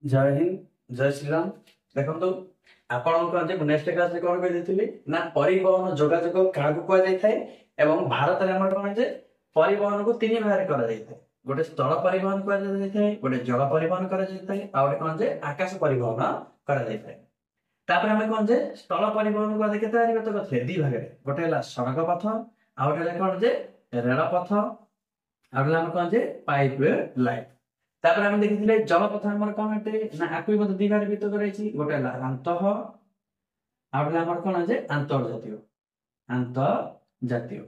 जय हिंद जय श्रीराम। देखो आपण नेक्स्ट क्लास रे कौन कही ना परिवहन जोगाजोग क्या कहुए भारत में आम कौन परिवहन को तीन भाग कर गोटे स्थल परिवहन कर गोटे जल परिवहन कर कौन आकाश परिवहन कर आम कौन स्थल परिवहन को केते व्यक्त करते दी भाग गोटे सड़क पथ आ गए कौन रेल पथ आ कौन पाइप लाइन तापर आम देखी जलपथ आम कौन हटे ना आपको दी भाग व्यक्त कर गोटे अंतः आम कौन अंतर्जातीय अंतर्जातीय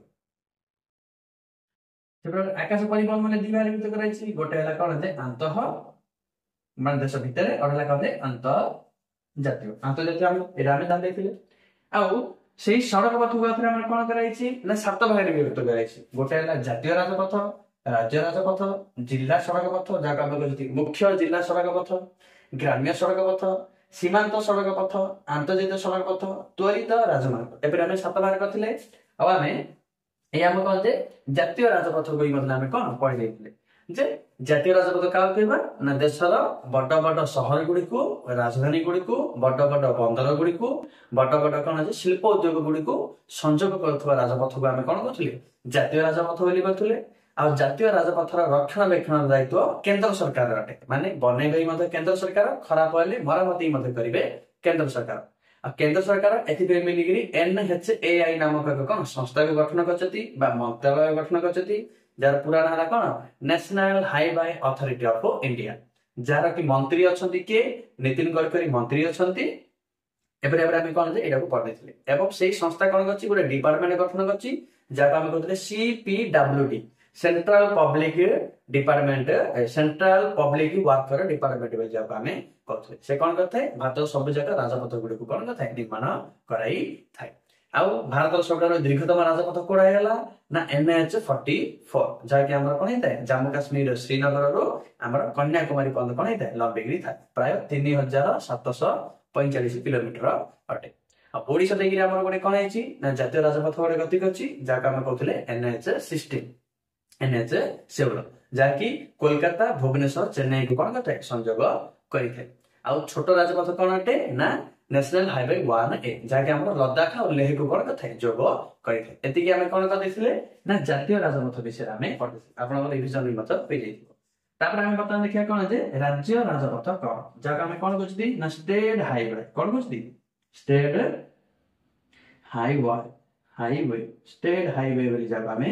आकाश परिवहन मैंने दी भाग व्यक्त कर गोटे कौन अंतः मान देश भितर और कौन अंतर्जातीय अंतर्जातीय आम जान देखिए आउ से सड़क पथ को कौन कर सात भाग व्यक्त कर गोटे जातीय राजपथ राज्य राजपथ जिला सड़क पथ जहाँ मुख्य जिला सड़क पथ ग्राम्य सड़क पथ सीमांत सड़क पथ आंतर्जातीय सड़क पथ त्वरित राजमार्ग एपरी सात भाग करते आम कौन जातीय राजपथ को कौन पढ़ी जे जातीय राजपथ क्या कहवा ना देशर बड़ बड़ सहर गुड़ी राजधानी गुड़ी बड़ बड़ बंदर गुड़ी बड़ बड़ कौन शिल्प उद्योग गुड़ी संजोग कर राजपथ को आम कौन करें जातीय राजपथ बोली करते आ जातीय राजपथर रक्षणाबेक्षण दायित्व केंद्र सरकार अटे माने बनैबे केंद्र सरकार खराब हेले मरामती करेंगे केंद्र सरकार आ केंद्र सरकार एथिबे मिलिगिरी NHAI नामक एक कौन संस्था को गठन करछती बा मंत्रालय गठन करछती जार पूरा नाम कौन national highway authority of India jar की मंत्री अछंती के नितिन गडकरी मंत्री अछंती एपरे एपरे हम कौन एटा को पढ़िथिले एवं सेही संस्था कौन करछि गोटे डिपार्टमेंट गठन करछि जाका हम कहथले CPWD central public department central public worker department बोली जाको आमे कहथले से कौन करथे भारत सब जगह राजपथ गुडी को कौन करथे निर्माण कराई थाए आउ भारत सबटार दीर्घतम राजपथ कोडा हैला ना NH44 जाके हमर कोन हेतै जम्मू काश्मीर श्रीनगर रो हमर कन्याकुमारी पर्यंत कोन हेतै लंबेगिरी था प्राय 3745 किलोमीटर अटे आ ओडिसा देगिरी हमर गोटे कोन हैछि ना जातीय राजपथ गोटे गति करछि जाका हम कहथले NH16 NH16 जाकी कोलकाता भुवनेश्वर चेन्नई को कौन करते संजोग करें आउ छोट राजपथ कौन अटे ना नेशनल हाईवे 1A जहाँकि हम लद्दाख और लेह को कौन करते जोग करें एतिकी आम कौन करते ना जातीय राजपथ विषय आम पढ़े आप रिविजन मत पे तापर आम बर्तमान देखिए कौन जे राज्य राजपथ कौन जहाँ आम कौन कहते ना स्टेट हाईवे कौन कहते स्टेट हाईवे स्टेट हाईवे बोली जगह आम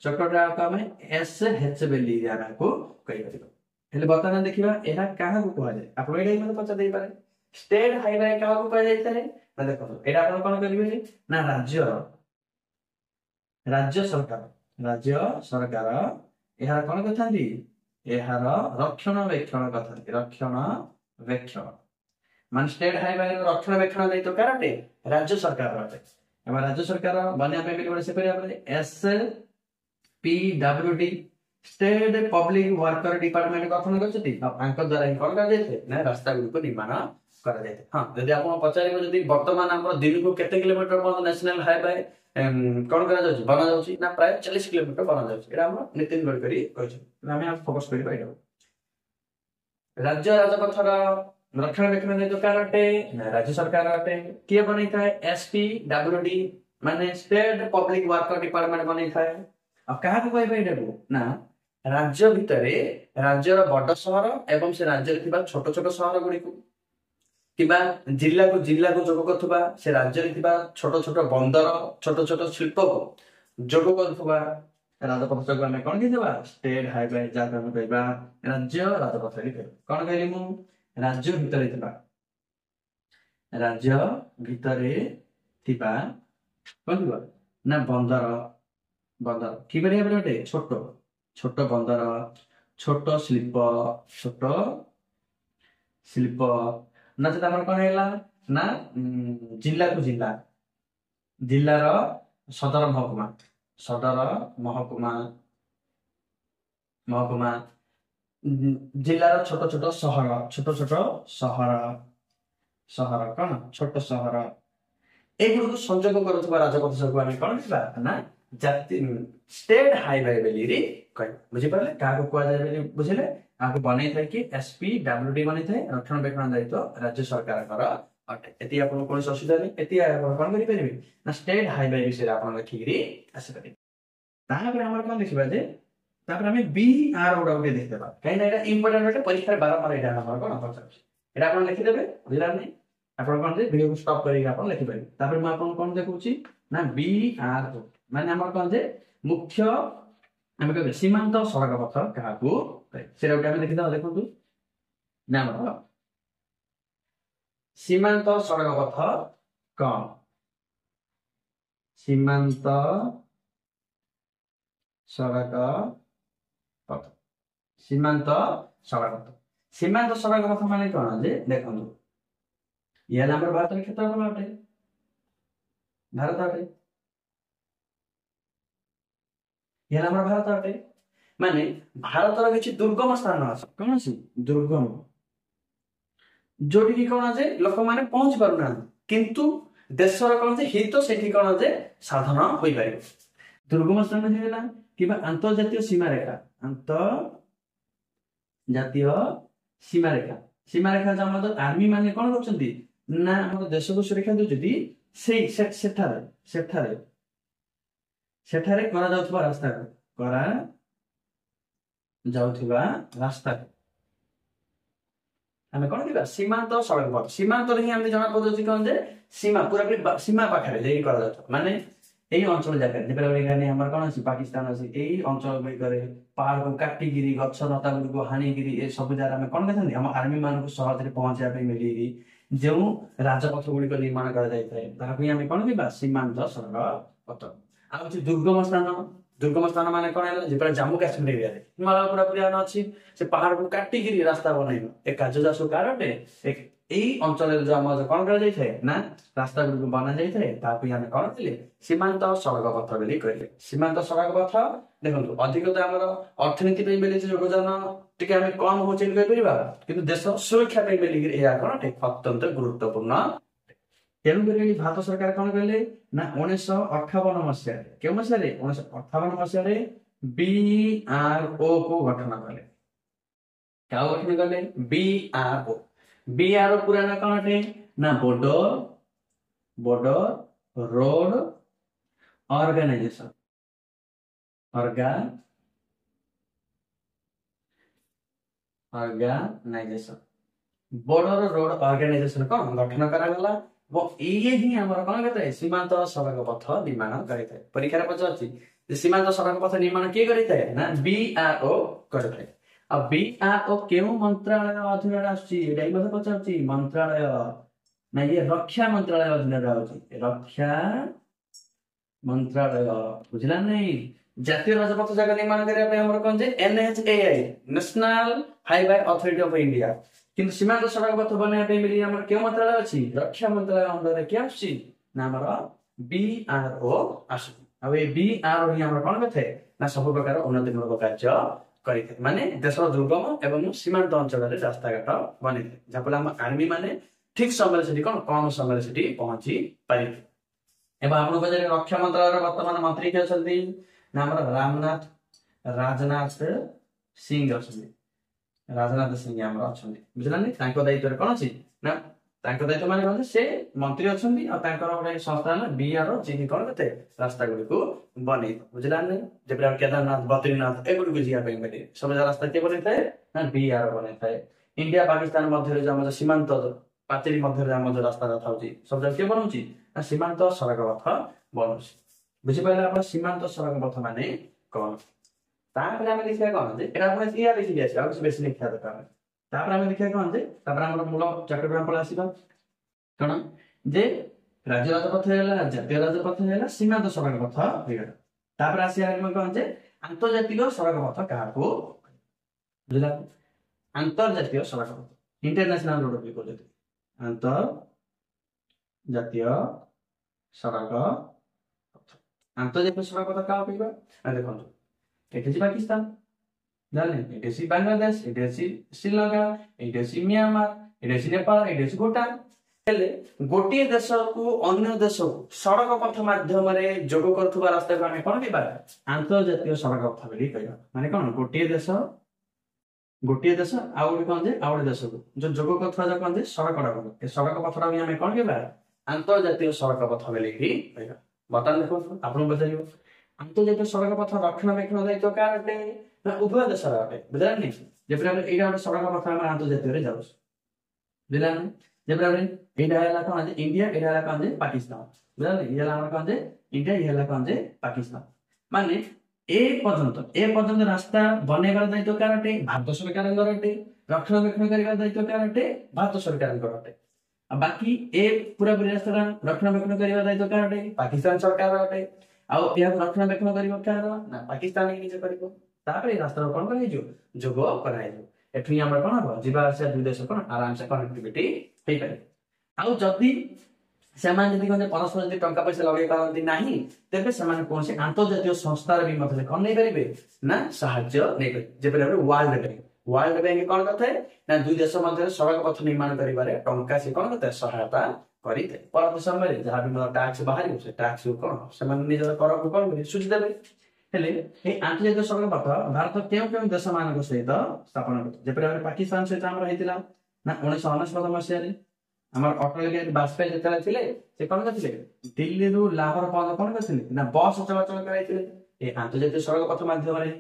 चक्रटा आम SH बोली को कहि परिबो हेले बर्तमान देखिबा एहा काहा को कहै जाय आपण एडा मते पचा देई पारे स्टेट हाईवे काहा को कहै जाय तारे ना देखो एडा आपण कोन करिवे ना राज्य सरकार एहा कोन कथांती एहार रक्षणाबेक्षण कथांती रक्षणाबेक्षण मान स्टेट हाईवे रक्षणाबेक्षण देई तो कराटे राज्य सरकार रटे एबा राज्य सरकार बनिया पे बिल से परिया PWD state public worker department गठन करछथि द्वारा ही कौन कर रास्ता गुडी निर्माण कर हाँ जदि आप पचारे जदि वर्तमान आम दिन को केते किलोमीटर पर नेशनल हाईवे कौन कर बना जाउछि ना प्राय 40 किलोमीटर बना जाउछि एटा हम नितिन गडकरी कहछि आमे फोकस करिबा एटा राज्य राजपथर रक्षणाबेक्षण दायित्व कार अटे राज्य सरकार अटे किए बनै थाए SPWD माने स्टेट पब्लिक वर्कर डिपार्टमेंट बनै थाए आ कहा को कहबे एटा ना राज्य भितरे राज्यर बड़ सहर एवं से राज्य रे छोट छोट सहर गुडी को किबा जिला को जोग करथबा से राज्य रे छोट छोट बंदर छोट छोट शिल्प को जोग करथबा राजपथ को हम कोन कहबा स्टेट हाईवे जाका हम कहबा राज्य राजपथ रे कोन कहली मु राज्य भितरे कोन ना बंदर कि बटे छोट छोट बंदर छोट शिल्प ना जब कौन है ना जिला को जिलार सदर महकुमा जिलार छोट छोट सहर कौन छोट सहर एगुड़ संजोग कर राजपथ सब आम कौन ना जाति स्टेट हाईवे बोली कह बुझी पारे क्या कह बुझे आपको बनै थाए कि SPWD बनै थाए रक्षणाबेक्षण दायित्व राज्य सरकार अटे एति आपन कोन असुविधा नै एति आपन कोन करि परिबे ना स्टेट हाईवे विषय आपन लिखिरि आसे परिबे तापर हमर कोन देखिबा जे तापर हमें BR ओडा के देख देबा काई ना एटा इंपोर्टेंट होटे परीक्षा रे बारंबार एटा हमर कोन पचाछ एटा आपन लिखि देबे बुझला नै आपन कोन जे वीडियो को स्टॉप करि आपन लिखि परिबे तापर म आपन कोन देखौची ना BR माने हमर कोन जे मुख्य हम कहबे सीमांत सड़क पथ काहाकू सेटा उठा हम देखि द देखंतु ना हमर सीमांत सड़क पथ कौन सीमांत सड़क पथ सीमांत सड़क पथ सीमांत सड़क पथ माने कोन जे देखंतु या नंबर भारत के क्षेत्रफल अटे भारत अटे या नंबर भारत अटे माने भारत रो किछि दुर्गम स्थान अछि कोन अछि दुर्गम जोडी की कोन जे लोक माने पहुंच पारु ना किंतु देशर कोन जे हित सेठी कोन जे साधन होई पारे दुर्गम स्थान हेला किबा अंतर्जातीय सीमा सीमा रेखा जम आर्मी माने कोन करछंती ना हमर देश को सुरक्षा दोजती सेठारे करा जाउथबा रास्ता हमें कोन दिबा सीमांत सड़क पथ सीमांत रे हम जना पदछि कोन जे सीमा पूरा सीमा पाखरे जे करा जाउथ माने एई अंचल जाकर जेबरा गाने हमर कोन अछि पाकिस्तान अछि एई अंचल में करे पहाड़ को काटी गिरी गच्छ लता को हानि गिरी ए सब जार हम कोन कहथि हम आर्मी मान को सहज रे पहुंचा पे मिली जो राजपथ गुडी को निर्माण करा जाय थाए ताकि हम कोन दिबा सीमांत सड़क पथ आ अछि दुर्गम स्थान माने कोन हैला जेबरा जम्मू काश्मीर एरिया रे हिमालय पूरा पूरा न अछि से पहाड़ को काटी गिरी रास्ता बनाइनो ए काजो जासु कारटे एक एई अंचल रे जमा कोन करा जाय थाए ना रास्ता गुडी को बना जाय थाए ताकि हम कोन दिले सीमांत सड़क पथ बोली कहले सीमांत सड़क पथ देखंतु अधिक तो हमर अर्थनीति पे बेले योगदान टिके हम कम हो चेल कहि परिबा किंतु देश सुरक्षा पे बेले एया कोन अत्यंत गुरुत्वपूर्ण तेणु करी भारत सरकार कौन कहले ना 1958 मसीह के मसीह रे 1958 मसीह रे BRO को गठन कले क्या गठन कले BRO पूरा ना कौन है ना border road organisation border road organisation को गठन करा गला वो ये ही हमर कोन कहते सीमांत सड़क पथ निर्माण करिते परीक्षा रे पचाछि जे सीमांत सड़क पथ निर्माण के करिते ना BRO करते अब BRO केउ मंत्रालय अधीन आछि एटाई मते पचाछि मंत्रालय ना ये रक्षा मंत्रालय अधीन रहउछि रक्षा मंत्रालय बुझला नै जातीय राजपथ जगह निर्माण करिया पे हमर कोन जे NHAI national highway authority of India किंतु सीमांत सड़क पथ बने पे मिली हमर के मंत्रालय अछि रक्षा मंत्रालय अंडर रे क्या अछि ना हमर BRO आसी अब ए BRO ही हमर कोन बथे ना सब प्रकार उन्नतिमूलक कार्य करिते माने देशर दुर्गम एवं सीमांत अंचल रे रास्ता घाट बनिते जपला हम आर्मी माने ठीक समय से कोन कम समय से पहुंची पारिते एवं आपण को जे रक्षा मंत्रालय रे वर्तमान मंत्री के छथि ना हमर राजनाथ सिंह अछि राजनाथ सिंह हमर अछंती बुझला नै तांको दायित्व रे कोन अछि ना तांको दायित्व माने कोन से मंत्री अछंती आ तांकर ओडे संस्था ना BRO जे कोन कते रास्ता गुडी को बनै बुझला नै जेबरा केदारनाथ बद्रीनाथ ए गुडी को जिया पे बेले सब रास्ता के बनै थाए ना BRO बनै थाए इंडिया पाकिस्तान मध्य रे हम सीमांत पाचेरी मध्य रे हम रास्ता थाउची सब जगह के बनउची ना सीमांत सड़क पथ बनउची बुझि पाइला आपण सीमांत सड़क पथ माने कोन तापर हम लिखिया कोन जे एरा आपण इया लिखि दिया छै आउस बेसी लिखिया दरकार तापर हम लिखिया कोन जे तापर हमर मूल चैप्टर में पळा आसीबा कोन जे राज्य राजपथ हैला जातीय राजपथ हैला सीमांत सड़क पथ हैला तापर आसीया हम कोन जे अंतर्जातीय सड़क पथ काको बुझला अंतर्जातीय सड़क पथ इंटरनेशनल रोड भी कहते अंतर्जातीय सड़क पथ अंतर्जातीय सड़क पथ का होइबा आ देखंतु एटे छि पाकिस्तान जाने एटे छि बांग्लादेश एटे छि श्रीलंका एटे छि म्यांमार एटे छि नेपाल एटे छि भूटान हेले गोटिए देश को अन्य देश को सड़क पथ माध्यम रे जोग करथुबा रास्ता को हम कोन कहबा अंतर्जातीय सड़क पथ बोली कहबा माने कोन गोटिए देश गोटे देश आउ गोटे कौन जे आउ गोटे देश को जो जोग कथुआ जो कौन जे सड़क पथ ए सड़क पथटा भी आम कौन कहबा आंतर्जातीय सड़क पथ बोली कहबा बर्तमान देखो आपन बताइयो आंतर्जातीय सड़क पथ रक्षणाबेक्षण दायित्व कार अटे ना उभय देश अटे बुझला नहीं जेपरि हम एटा गोटे सड़क पथ हम आंतर्जातीय रे जाउस बुझला नहीं जेपरि हम एटा हला कौन जे इंडिया एटा हला कौन जे पाकिस्तान बुझला नहीं ये हला कौन जे इंडिया ये हला कौन जे पाकिस्तान माने ए पर्यंत रास्ता बनैबार दायित्व कार अटे भारत सरकारଙ୍କର अटे रक्षणाबेक्षण करिबार दायित्व कार अटे भारत सरकारଙ୍କର अटे आ बाकी ए पूरा पूरी रास्ता रक्षणाबेक्षण करिबार दायित्व कार अटे पाकिस्तान सरकार अटे आ या रक्षणाबेक्षण करिबो कार ना पाकिस्तान के निजे करिबो तापर ए रास्ता कोन कर हेजो जोग कराइजो एठुई हमर कोन हो जीवा आसिया दुई देश कोन आराम से कनेक्टिविटी हेई पारे आ जदी सेमान जदि कहते परस्पर जदि टंका पैसा लगे पारती नाही तेबे सेमान कोनसे अंतर्जातीय संस्थार भी मते कोन नै करिवे ना सहाय्य नै करिवे जेपरि हम वर्ल्ड बैंक कोन करथे ना दुई देश मध्ये सड़क पथ निर्माण करिबारे टंका से कोन करथे सहायता करिथे परत समय जहा भी मतलब टैक्स बाहरी से टैक्स कोन सेमान निजर कर को कोन करि सुझि देबे हेले ए अंतर्जातीय सड़क पथ भारत केउ देश मानक सहित स्थापना करथे जेपरि हम पाकिस्तान सहित हम रहितिला ना 1999 मसिया रे हमर अटल बिहारी वाजपेयी जेतले थिले से कोन करथिले दिल्ली रु लाहौर पद कोन करथिले ना बस चलाचल कराइथिले ए अंतर्जातीय सड़क पथ माध्यम रे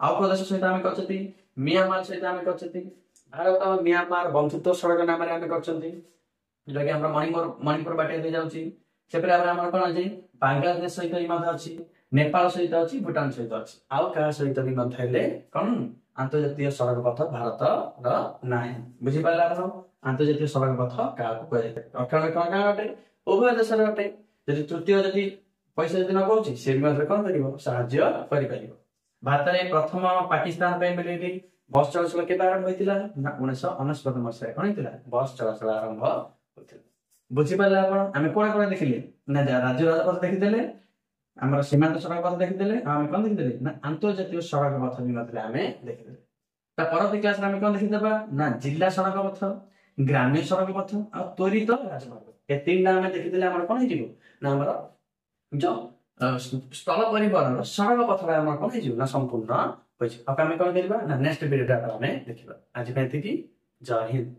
आ प्रदेश सहित हम करछथि म्यांमार सहित हम करछथि भारत और म्यांमार बंधुत्व सड़क नाम रे हम करछथि जो कि हमरा मणिपुर बाटे दे जाउची सेपरे हमर कोन जे बांग्लादेश सहित ही मध्य अछि नेपाल सहित अछि भूटान सहित अछि आ का सहित भी मध्य हेले कोन अंतर्जातीय सड़क पथ भारत र नाही बुझि पाला आपण अंतर्जातीय सड़क पथ का को रक्षणाबेक्षण का अटे उभय देश अटे यदि तृतीय यदि पैसा यदि न कहूँ से भी कौन कर साहाय्य कर भारत में प्रथम पाकिस्तान मिले बस चलाचल के आरंभ होता ना 1999 मसीह कौन होता बस चलाचल आरंभ होता बुझीपारे आम कौन कौन देखिले ना राज्य राजपथ देखीदे आम सीमांत सड़क पथ देखीदे आम कौन देखीदे ना अंतर्जातीय सड़क पथ भी आम देखीदे परवर्ती क्लास में कौन देखीदे ना जिला सड़क पथ ग्राम्य सड़क पथ और त्वरित राजमार्ग ए तीन आम देखीदे आम कौन हो ना आम जो स्थल परिवहन सड़क पथ कौन हो संपूर्ण होइछ अब आम कौन करबा ना नेक्स्ट वीडियो आम देखिबा आज पे जय हिंद।